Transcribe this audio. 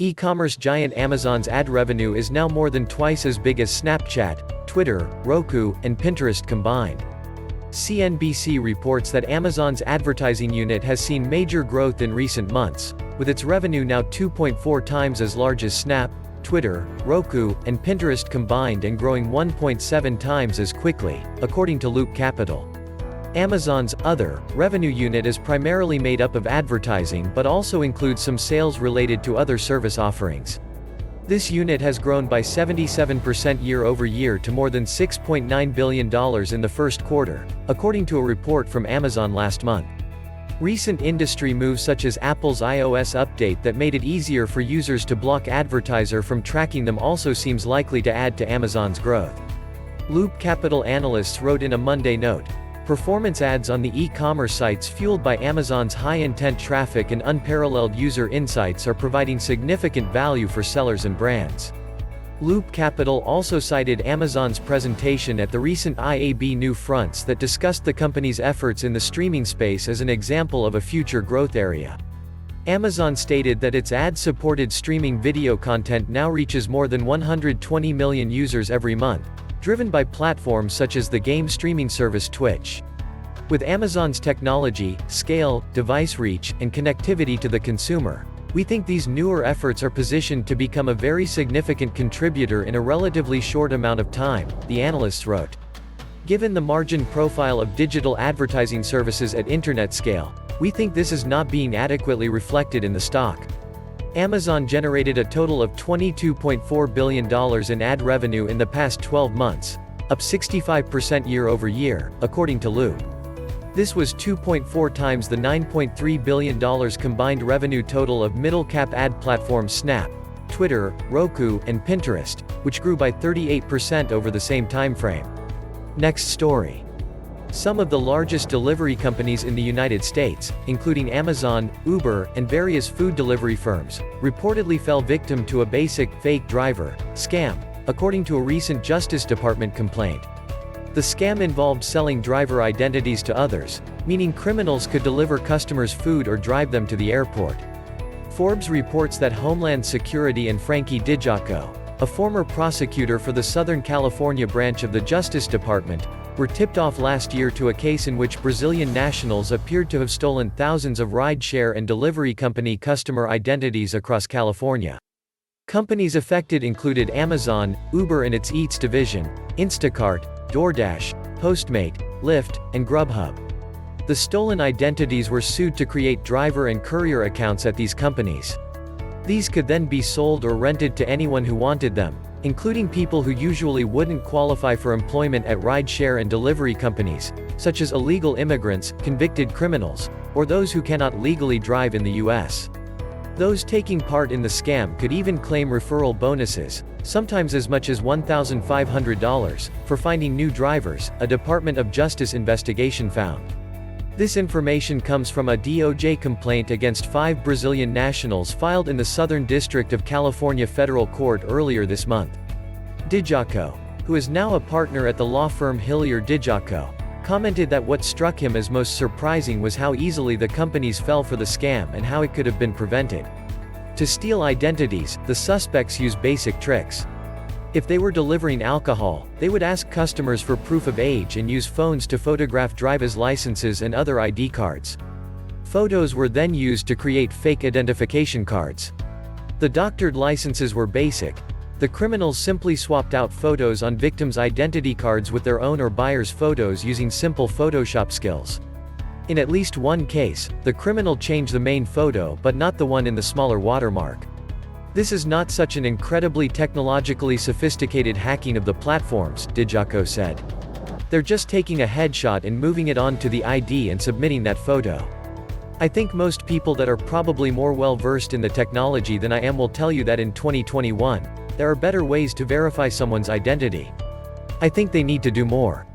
E-commerce giant Amazon's ad revenue is now more than twice as big as Snapchat, Twitter, Roku, and Pinterest combined. CNBC reports that Amazon's advertising unit has seen major growth in recent months, with its revenue now 2.4 times as large as Snap, Twitter, Roku, and Pinterest combined and growing 1.7 times as quickly, according to Loop Capital. Amazon's other revenue unit is primarily made up of advertising but also includes some sales related to other service offerings. This unit has grown by 77% year-over-year to more than $6.9 billion in the first quarter, according to a report from Amazon last month. Recent industry moves such as Apple's iOS update that made it easier for users to block advertiser from tracking them also seems likely to add to Amazon's growth. Loop Capital analysts wrote in a Monday note, "Performance ads on the e-commerce sites fueled by Amazon's high-intent traffic and unparalleled user insights are providing significant value for sellers and brands." Loop Capital also cited Amazon's presentation at the recent IAB New Fronts that discussed the company's efforts in the streaming space as an example of a future growth area. Amazon stated that its ad-supported streaming video content now reaches more than 120 million users every month, driven by platforms such as the game streaming service Twitch. With Amazon's technology, scale, device reach, and connectivity to the consumer, we think these newer efforts are positioned to become a very significant contributor in a relatively short amount of time, the analysts wrote. Given the margin profile of digital advertising services at internet scale, we think this is not being adequately reflected in the stock. Amazon generated a total of $22.4 billion in ad revenue in the past 12 months, up 65% year-over-year, according to Loop. This was 2.4 times the $9.3 billion combined revenue total of middle-cap ad platforms Snap, Twitter, Roku, and Pinterest, which grew by 38% over the same timeframe. Next story. Some of the largest delivery companies in the United States, including Amazon, Uber, and various food delivery firms, reportedly fell victim to a basic, fake driver scam, according to a recent Justice Department complaint. The scam involved selling driver identities to others, meaning criminals could deliver customers food or drive them to the airport. Forbes reports that Homeland Security and Frankie DiGiaco, a former prosecutor for the Southern California branch of the Justice Department, were tipped off last year to a case in which Brazilian nationals appeared to have stolen thousands of ride-share and delivery company customer identities across California. Companies affected included Amazon, Uber and its Eats division, Instacart, DoorDash, Postmate, Lyft, and Grubhub. The stolen identities were sued to create driver and courier accounts at these companies. These could then be sold or rented to anyone who wanted them, including people who usually wouldn't qualify for employment at ride-share and delivery companies, such as illegal immigrants, convicted criminals, or those who cannot legally drive in the U.S. Those taking part in the scam could even claim referral bonuses, sometimes as much as $1,500, for finding new drivers, a Department of Justice investigation found. This information comes from a DOJ complaint against 5 Brazilian nationals filed in the Southern District of California Federal Court earlier this month. DiGiaco, who is now a partner at the law firm Hillier DiGiaco, commented that what struck him as most surprising was how easily the companies fell for the scam and how it could have been prevented. To steal identities, the suspects use basic tricks. If they were delivering alcohol, they would ask customers for proof of age and use phones to photograph driver's licenses and other ID cards. Photos were then used to create fake identification cards. The doctored licenses were basic. The criminals simply swapped out photos on victims' identity cards with their own or buyer's photos using simple Photoshop skills. In at least one case, the criminal changed the main photo but not the one in the smaller watermark. This is not such an incredibly technologically sophisticated hacking of the platforms, DiGiaco said. They're just taking a headshot and moving it onto the ID and submitting that photo. I think most people that are probably more well-versed in the technology than I am will tell you that in 2021, there are better ways to verify someone's identity. I think they need to do more.